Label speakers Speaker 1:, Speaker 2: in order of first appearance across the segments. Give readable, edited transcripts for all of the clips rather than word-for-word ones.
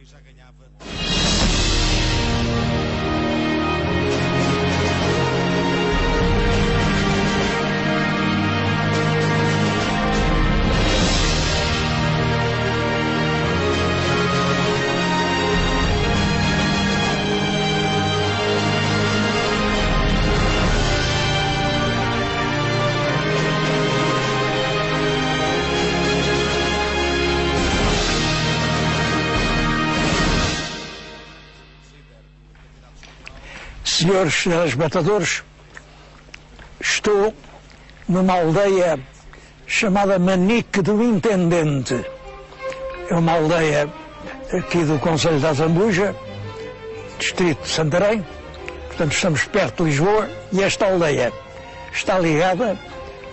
Speaker 1: já ganhava.
Speaker 2: Senhores e senhoras matadores, estou numa aldeia chamada Manique do Intendente. É uma aldeia aqui do concelho da Zambuja, distrito de Santarém. Portanto, estamos perto de Lisboa e esta aldeia está ligada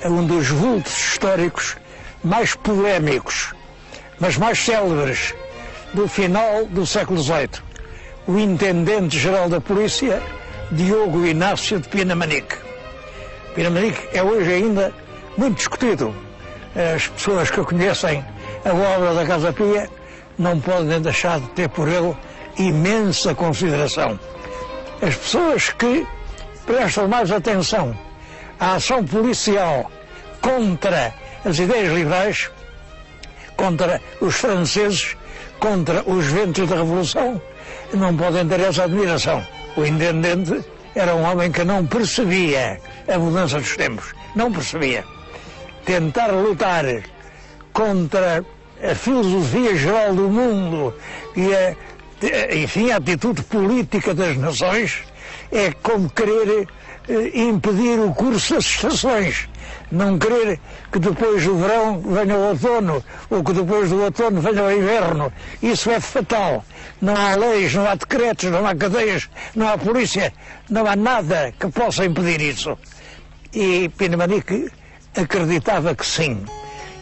Speaker 2: a um dos vultos históricos mais polémicos, mas mais célebres do final do século XVIII. O Intendente-Geral da Polícia, Diogo Inácio de Pinamanique. Pinamanique é hoje ainda muito discutido. As pessoas que conhecem a obra da Casa Pia não podem deixar de ter por ele imensa consideração. As pessoas que prestam mais atenção à ação policial contra as ideias liberais, contra os franceses, contra os ventos da Revolução, não podem ter essa admiração. O intendente era um homem que não percebia a mudança dos tempos, não percebia. Tentar lutar contra a filosofia geral do mundo e a atitude política das nações é como querer impedir o curso das estações. Não querer que depois do verão venha o outono, ou que depois do outono venha o inverno. Isso é fatal. Não há leis, não há decretos, não há cadeias, não há polícia, não há nada que possa impedir isso. E Pinamanique acreditava que sim.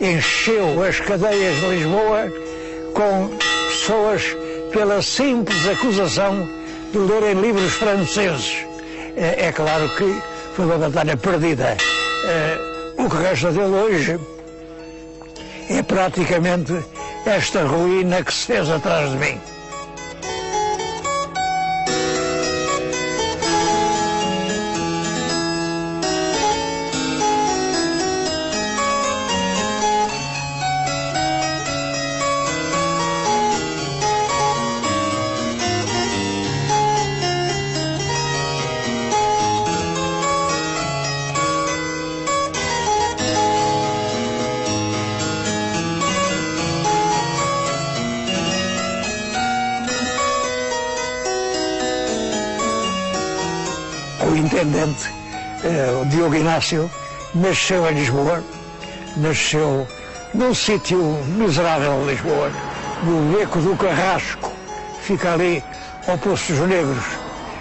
Speaker 2: Encheu as cadeias de Lisboa com pessoas pela simples acusação de lerem livros franceses. É claro que foi uma batalha perdida. O que resta dele hoje é praticamente esta ruína que se fez atrás de mim. O intendente, o Diogo Inácio, nasceu em Lisboa, nasceu num sítio miserável de Lisboa, no Beco do Carrasco, fica ali ao Poço dos Negros,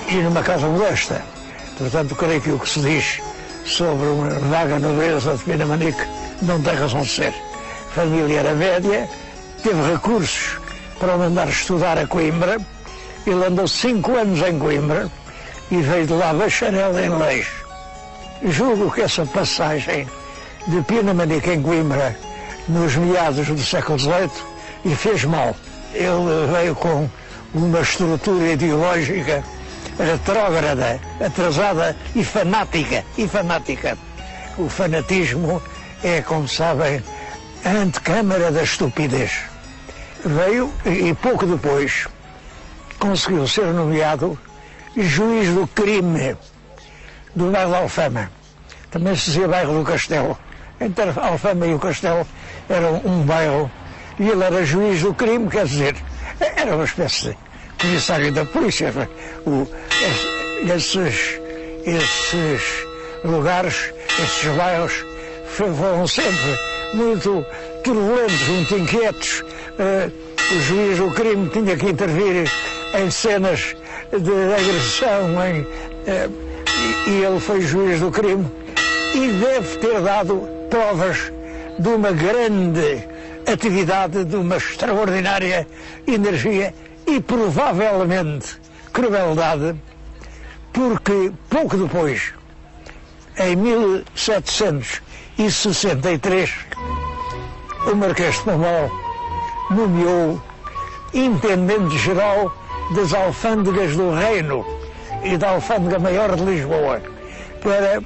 Speaker 2: e numa casa modesta. Portanto, creio que o que se diz sobre uma vaga nobreza de Pinamanique não tem razão de ser. A família era média, teve recursos para o mandar estudar a Coimbra, ele andou 5 anos em Coimbra, e veio de lá bacharel em leis. Julgo que essa passagem de Pinamanique em Coimbra, nos meados do século XVIII, lhe fez mal. Ele veio com uma estrutura ideológica retrógrada, atrasada e fanática. O fanatismo é, como sabem, a antecâmara da estupidez. Veio e pouco depois conseguiu ser nomeado juiz do crime do bairro da Alfama. Também se dizia bairro do Castelo. Entre a Alfama e o Castelo era um bairro, e ele era juiz do crime, quer dizer, era uma espécie de comissário da polícia. Esses lugares, esses bairros foram sempre muito turbulentos, muito inquietos. O juiz do crime tinha que intervir em cenas de agressão, e ele foi juiz do crime e deve ter dado provas de uma grande atividade, de uma extraordinária energia e provavelmente crueldade, porque pouco depois, em 1763, o Marquês de Pombal nomeou intendente-geral das alfândegas do Reino e da Alfândega Maior de Lisboa, para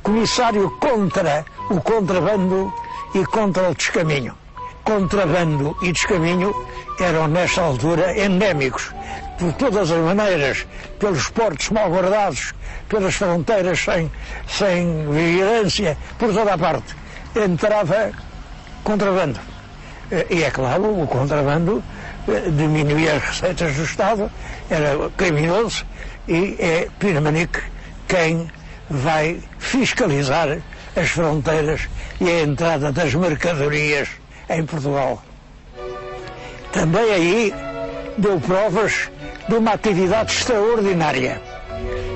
Speaker 2: comissário contra o contrabando e contra o descaminho. Contrabando e descaminho eram, nesta altura, endémicos. Por todas as maneiras, pelos portos mal guardados, pelas fronteiras sem vigilância, por toda a parte, entrava contrabando. E é claro, o contrabando diminuía as receitas do Estado, era criminoso, e é Pina Manique quem vai fiscalizar as fronteiras e a entrada das mercadorias em Portugal. Também aí deu provas de uma atividade extraordinária.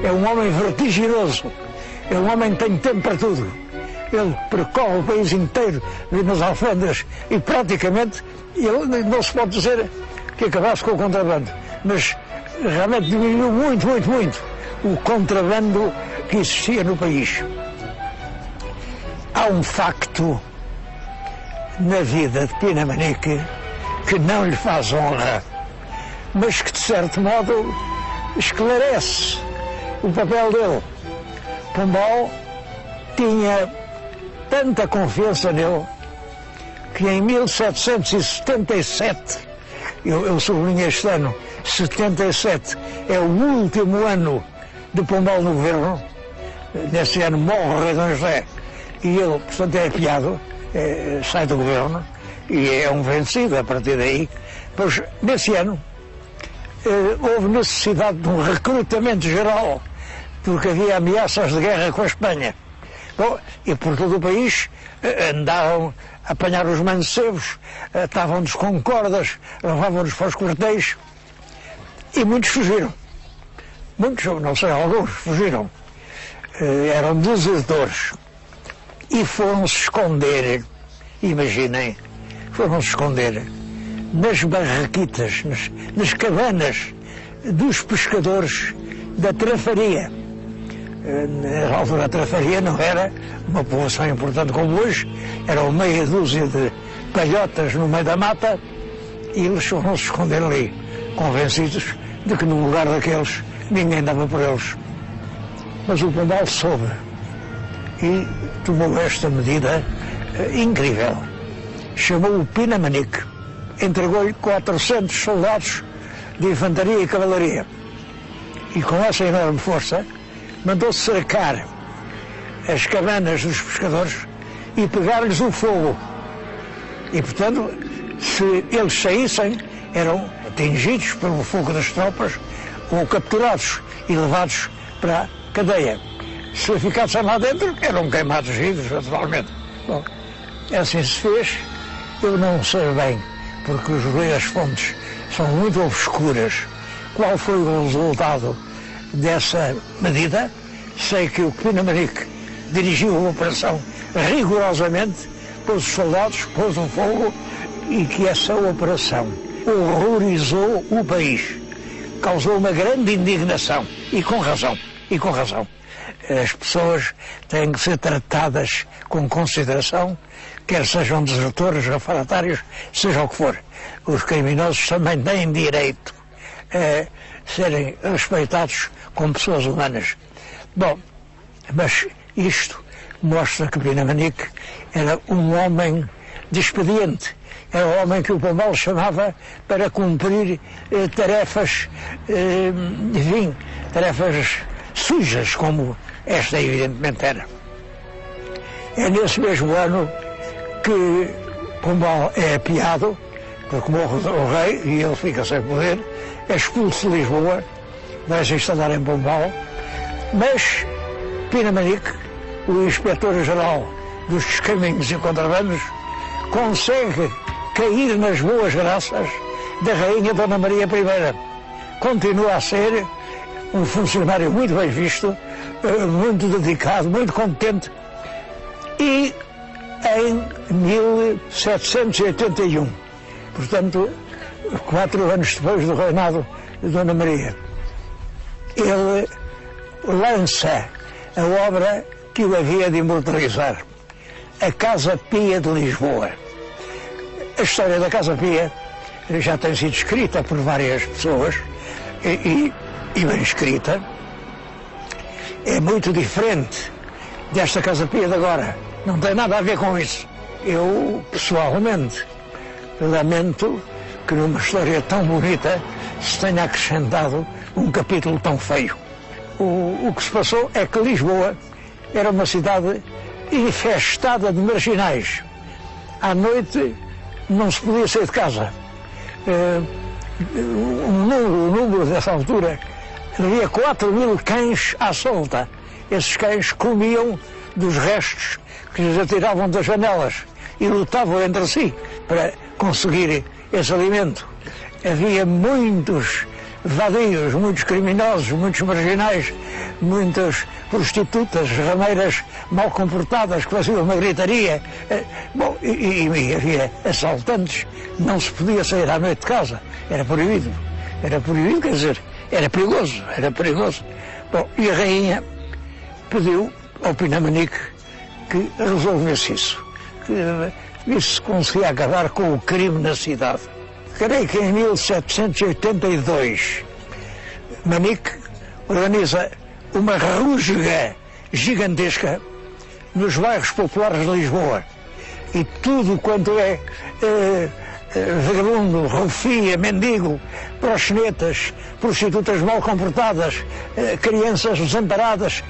Speaker 2: É um homem vertiginoso, é um homem que tem tempo para tudo. Ele percorre o país inteiro, vê nas alfândegas e praticamente ele não se pode dizer que acabasse com o contrabando, mas realmente diminuiu muito o contrabando que existia no país. Há um facto na vida de Pina Manique que não lhe faz honra, mas que de certo modo esclarece o papel dele. Pombal tinha tanta confiança nele que em 1777, eu sublinho este ano, 77 é o último ano de Pombal no governo. Nesse ano morre o rei Dom José e ele, portanto, é apiado, sai do governo e é um vencido a partir daí. Pois, nesse ano, houve necessidade de um recrutamento geral, porque havia ameaças de guerra com a Espanha. Bom, e por todo o país andavam a apanhar os mancebos, estavam-nos com cordas, levavam-nos para os quartéis, e muitos fugiram. Muitos, não sei, alguns fugiram. Eram desertores. E foram-se esconder, imaginem, foram-se esconder nas barraquitas, nas cabanas dos pescadores da Trafaria. Na altura, a Trafaria não era uma povoação importante como hoje, eram meia dúzia de palhotas no meio da mata, e eles foram-se esconder ali, convencidos de que num lugar daqueles ninguém dava por eles. Mas o Pombal soube e tomou esta medida incrível. Chamou o Pina Manique, entregou-lhe 400 soldados de infantaria e cavalaria. E com essa enorme força, mandou cercar as cabanas dos pescadores e pegar-lhes o fogo. E, portanto, se eles saíssem, eram atingidos pelo fogo das tropas ou capturados e levados para a cadeia. Se ficassem lá dentro, eram queimados vivos, naturalmente. Bom, assim se fez. Eu não sei bem, porque as fontes são muito obscuras, qual foi o resultado dessa medida. Sei que o Pina Manique dirigiu a operação rigorosamente, pôs os soldados, pôs o fogo, e que essa operação horrorizou o país. Causou uma grande indignação, e com razão. As pessoas têm que ser tratadas com consideração, quer sejam desertores, refratários, seja o que for. Os criminosos também têm direito a serem respeitados como pessoas humanas. Bom, mas isto mostra que Pina Manique era um homem de expediente. Era um homem que o Pombal chamava para cumprir tarefas, enfim, tarefas sujas, como esta evidentemente era. É nesse mesmo ano que Pombal é apiado, porque morre o rei e ele fica sem poder, é expulso de Lisboa, vai-se instalar em Pombal, mas Pina Manique, o inspetor-geral dos descaminhos e contrabandos, consegue cair nas boas graças da rainha Dona Maria I. Continua a ser um funcionário muito bem visto, muito dedicado, muito competente. E em 1781, portanto, 4 anos depois do reinado de Dona Maria, ele lança a obra que o havia de imortalizar, a Casa Pia de Lisboa. A história da Casa Pia já tem sido escrita por várias pessoas e bem escrita. É muito diferente desta Casa Pia de agora. Não tem nada a ver com isso. Eu, pessoalmente, lamento que numa história tão bonita se tenha acrescentado um capítulo tão feio. O que se passou é que Lisboa era uma cidade infestada de marginais. À noite não se podia sair de casa. O número dessa altura havia 4.000 cães à solta. Esses cães comiam dos restos que lhes atiravam das janelas e lutavam entre si para conseguir esse alimento. Havia muitos vadios, muitos criminosos, muitos marginais, muitas prostitutas, rameiras mal comportadas que faziam uma gritaria. Bom, e havia assaltantes. Não se podia sair à noite de casa. Era proibido. Era proibido, quer dizer, era perigoso. Era perigoso. Bom, e a rainha pediu ao Pinamanique que resolvesse isso. Que isso se conseguia acabar com o crime na cidade. Creio que em 1782, Manique organiza uma rusga gigantesca nos bairros populares de Lisboa. E tudo quanto é vagabundo, rufia, mendigo, proxenetas, prostitutas mal comportadas, crianças desamparadas,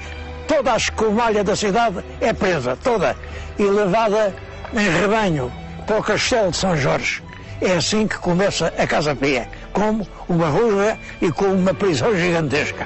Speaker 2: toda a escumalha da cidade é presa, toda, e levada em rebanho para o Castelo de São Jorge. É assim que começa a Casa Pia, como uma rusga e com uma prisão gigantesca.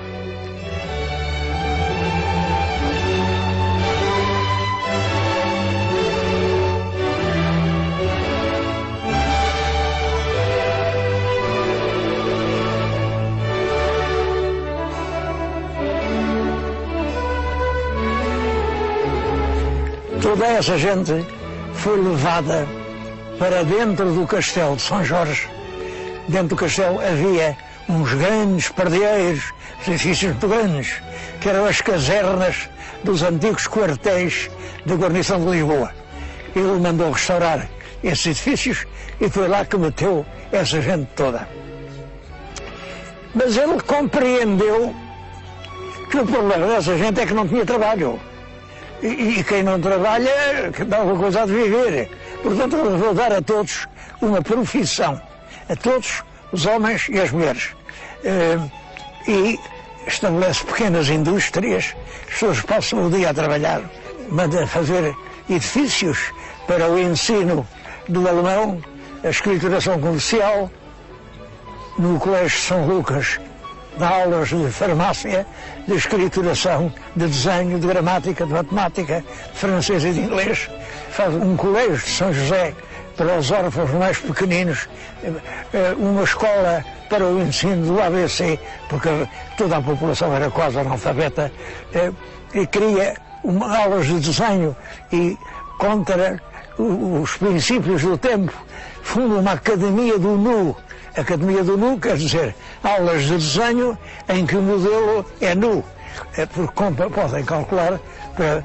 Speaker 2: Toda essa gente foi levada para dentro do Castelo de São Jorge. Dentro do castelo havia uns grandes pardeiros, edifícios muito grandes, que eram as casernas dos antigos quartéis da guarnição de Lisboa. Ele mandou restaurar esses edifícios e foi lá que meteu essa gente toda. Mas ele compreendeu que o problema dessa gente é que não tinha trabalho. E quem não trabalha, que dá alguma coisa a de viver. Portanto, ele resolveu dar a todos uma profissão, a todos os homens e as mulheres. E estabelece pequenas indústrias, as pessoas passam o dia a trabalhar, manda fazer edifícios para o ensino do alemão, a escrituração comercial. No Colégio de São Lucas dá aulas de farmácia, de escrituração, de desenho, de gramática, de matemática, de francês e de inglês. Faz um colégio de São José para os órfãos mais pequeninos, uma escola para o ensino do ABC, porque toda a população era quase analfabeta, e cria aulas de desenho e contra os princípios do tempo, funda uma academia do nu. Academia do Nu quer dizer aulas de desenho em que o modelo é nu. Porque podem calcular, para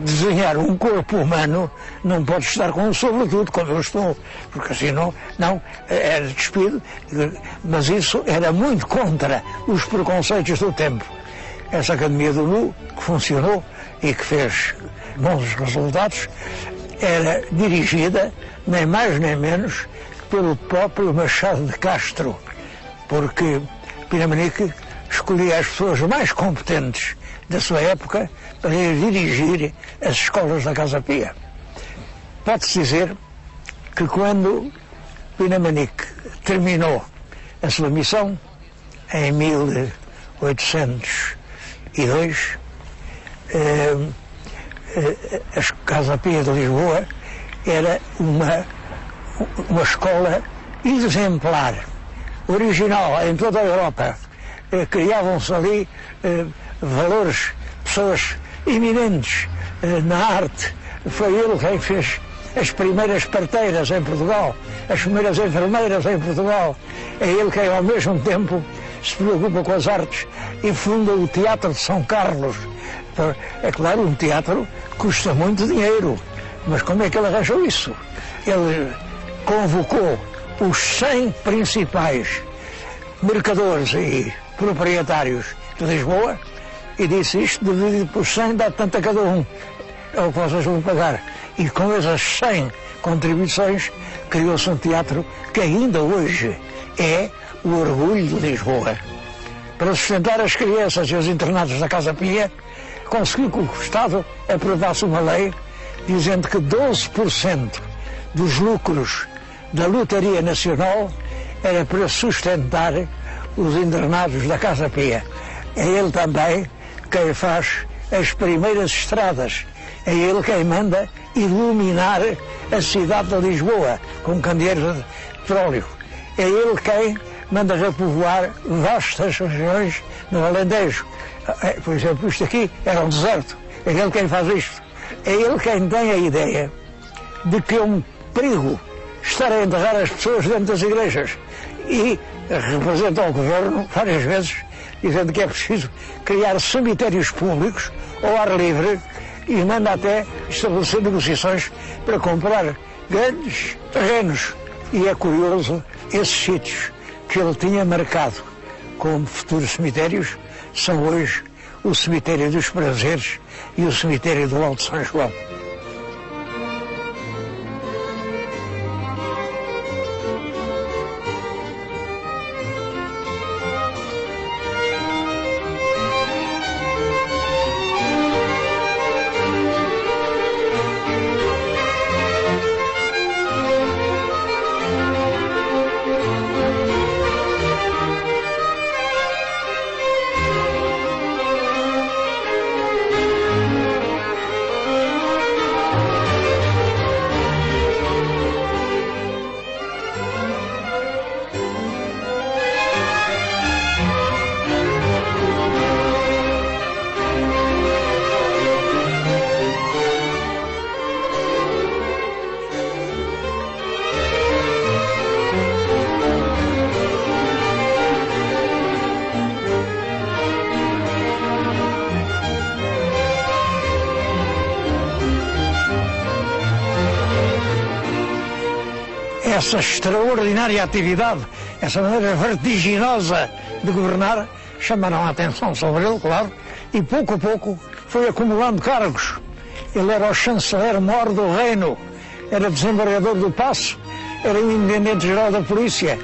Speaker 2: desenhar um corpo humano não pode estar com um sobretudo, como eu estou, porque assim não era despido. Mas isso era muito contra os preconceitos do tempo. Essa Academia do Nu, que funcionou e que fez bons resultados, era dirigida, nem mais nem menos, pelo próprio Machado de Castro, porque Pinamanique escolhia as pessoas mais competentes da sua época para ir dirigir as escolas da Casa Pia. Pode-se dizer que quando Pinamanique terminou a sua missão, em 1802, a Casa Pia de Lisboa era uma escola exemplar, original em toda a Europa. Criavam-se ali valores, pessoas eminentes na arte. Foi ele quem fez as primeiras parteiras em Portugal, as primeiras enfermeiras em Portugal. É ele quem ao mesmo tempo se preocupa com as artes e funda o Teatro de São Carlos. É claro, um teatro custa muito dinheiro, mas como é que ele arranjou isso? Ele convocou os 100 principais mercadores e proprietários de Lisboa e disse: isto dividido por 100 dá tanto a cada um, é o que vocês vão pagar. E com essas 100 contribuições criou-se um teatro que ainda hoje é o orgulho de Lisboa. Para sustentar as crianças e os internados da Casa Pia, conseguiu que o Estado aprovasse uma lei dizendo que 12% dos lucros da Lotaria Nacional era para sustentar os internados da Casa Pia. É ele também quem faz as primeiras estradas, é ele quem manda iluminar a cidade de Lisboa com candeeiros de petróleo, é ele quem manda repovoar vastas regiões no Alentejo. Por exemplo, isto aqui era um deserto, é ele quem faz isto, é ele quem tem a ideia de que é um perigo estar a enterrar as pessoas dentro das igrejas e representa ao governo várias vezes dizendo que é preciso criar cemitérios públicos ao ar livre e manda até estabelecer negociações para comprar grandes terrenos. E é curioso, esses sítios que ele tinha marcado como futuros cemitérios são hoje o cemitério dos Prazeres e o cemitério do Alto São João. Essa extraordinária atividade, essa maneira vertiginosa de governar, chamaram a atenção sobre ele, claro, e pouco a pouco foi acumulando cargos. Ele era o chanceler-mor do reino, era desembargador do Paço, era o intendente-geral da polícia,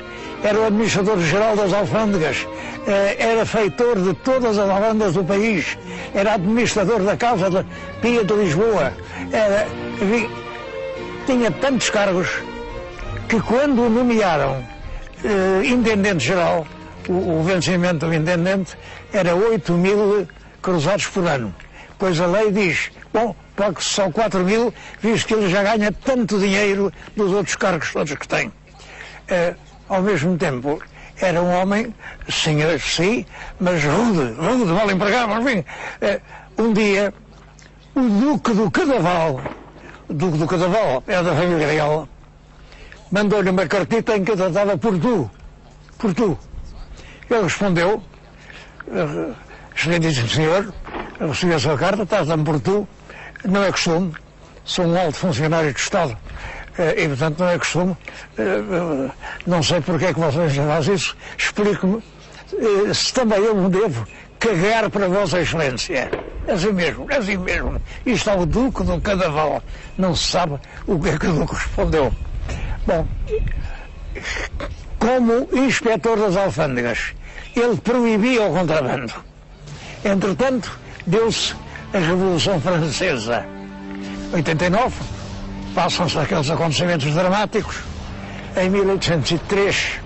Speaker 2: era o administrador-geral das alfândegas, era feitor de todas as alfândegas do país, era administrador da Casa de Pia de Lisboa, tinha tantos cargos que quando o nomearam intendente-geral, o vencimento do intendente era 8.000 cruzados por ano. Pois a lei diz, bom, pague só 4.000, visto que ele já ganha tanto dinheiro dos outros cargos todos que tem. Ao mesmo tempo, era um homem, senhor, sim, mas rude, mal empregado, mas enfim. Um dia, o Duque do Cadaval era da família real, mandou-lhe uma cartita em que tratava por tu. Ele respondeu, excelentíssimo senhor, recebi a sua carta, trata-me por tu, não é costume, sou um alto funcionário do Estado, e portanto não é costume, não sei porque é que vocês não fazem isso, explique-me se também eu me devo cagar para a Vossa Excelência. É assim mesmo. E está o Duque do Cadaval, não se sabe o que é que o Duque respondeu. Bom, como inspetor das alfândegas, ele proibia o contrabando. Entretanto, deu-se a Revolução Francesa. 89, passam-se aqueles acontecimentos dramáticos. Em 1803,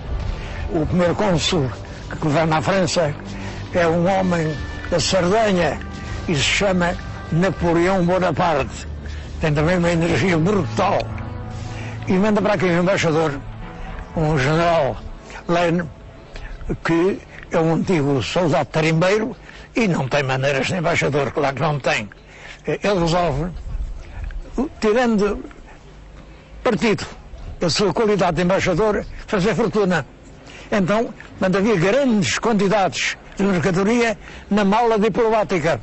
Speaker 2: o primeiro cônsul que governa a França é um homem da Sardenha e se chama Napoleão Bonaparte. Tem também uma energia brutal. E manda para aqui um embaixador, um general Lane, que é um antigo soldado tarimbeiro e não tem maneiras de embaixador, claro que não tem. Ele resolve, tirando partido da sua qualidade de embaixador, fazer fortuna. Então, manda vir grandes quantidades de mercadoria na mala diplomática.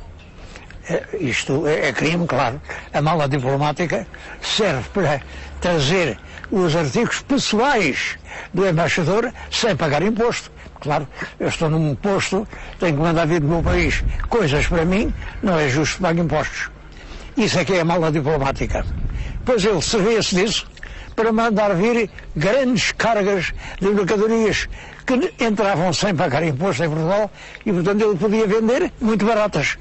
Speaker 2: Isto é crime, claro. A mala diplomática serve para trazer os artigos pessoais do embaixador sem pagar imposto. Claro, eu estou num posto, tenho que mandar vir do meu país coisas para mim, não é justo que pague impostos. Isso é que é a mala diplomática. Pois ele servia-se disso para mandar vir grandes cargas de mercadorias que entravam sem pagar imposto em Portugal e, portanto, ele podia vender muito baratas.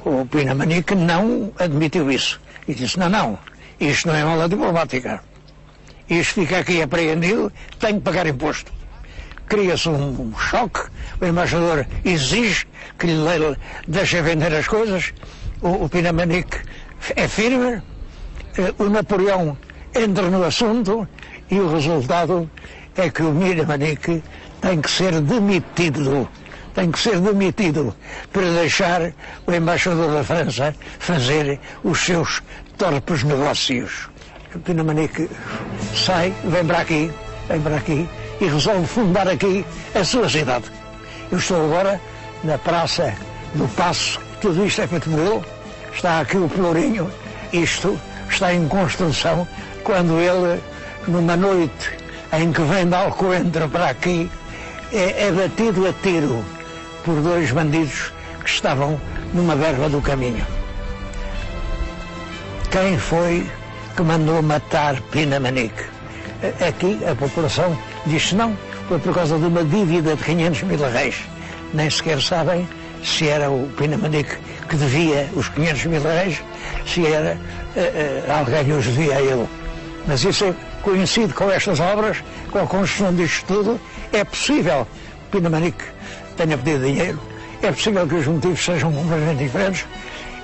Speaker 2: O Pinamanique não admitiu isso. E disse, não, isto não é mala diplomática. Isto fica aqui apreendido, tem que pagar imposto. Cria-se um choque, o embaixador exige que lhe deixe vender as coisas, o Pinamanique é firme, o Napoleão entra no assunto e o resultado é que o Pinamanique tem que ser demitido. Tem que ser demitido para deixar o embaixador da França fazer os seus torpes negócios. O Pinamanique sai, vem para aqui e resolve fundar aqui a sua cidade. Eu estou agora na Praça do Paço, tudo isto é feito por ele, está aqui o Pelourinho, isto está em construção, quando ele, numa noite em que vem de Alcoentra para aqui, é batido a tiro por dois bandidos que estavam numa verva do caminho. Quem foi que mandou matar Pinamanique? Aqui a população diz não, foi por causa de uma dívida de 500 mil réis. Nem sequer sabem se era o Pinamanique que devia os 500 mil réis, se era alguém os devia a ele. Mas isso coincide com estas obras, com a construção disto tudo. É possível que Pinamanique tenha pedido dinheiro, é possível que os motivos sejam completamente diferentes.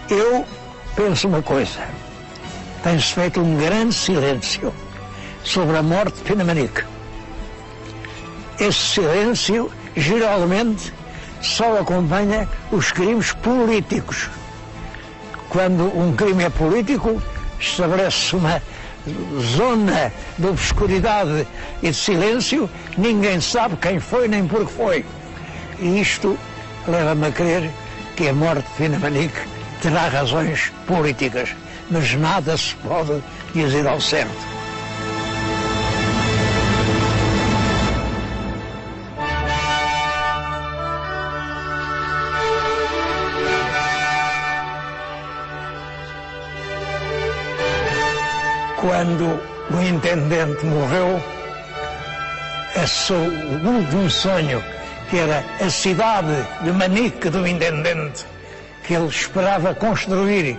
Speaker 2: Eu penso uma coisa, tem-se feito um grande silêncio sobre a morte de Pinamanique. Esse silêncio, geralmente, só acompanha os crimes políticos. Quando um crime é político, estabelece uma zona de obscuridade e de silêncio, ninguém sabe quem foi nem por que foi. E isto leva-me a crer que a morte de Pinamanique terá razões políticas, mas nada se pode dizer ao certo. Quando o intendente morreu, o último sonho, que era a cidade de Manique do intendente, que ele esperava construir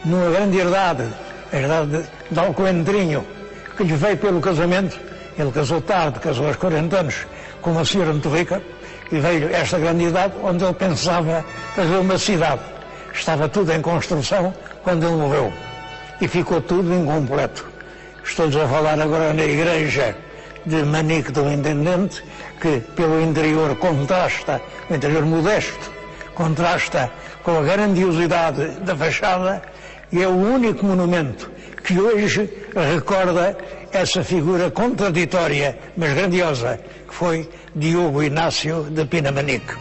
Speaker 2: numa grande herdade, a herdade de Alcoentrinho, que lhe veio pelo casamento. Ele casou tarde, casou aos 40 anos, com uma senhora muito rica, e veio esta grande herdade onde ele pensava fazer uma cidade. Estava tudo em construção quando ele morreu. E ficou tudo incompleto. Estou-lhes a falar agora na igreja de Manique do Intendente, que pelo interior contrasta, o interior modesto, contrasta com a grandiosidade da fachada, e é o único monumento que hoje recorda essa figura contraditória, mas grandiosa, que foi Diogo Inácio de Pinamanique.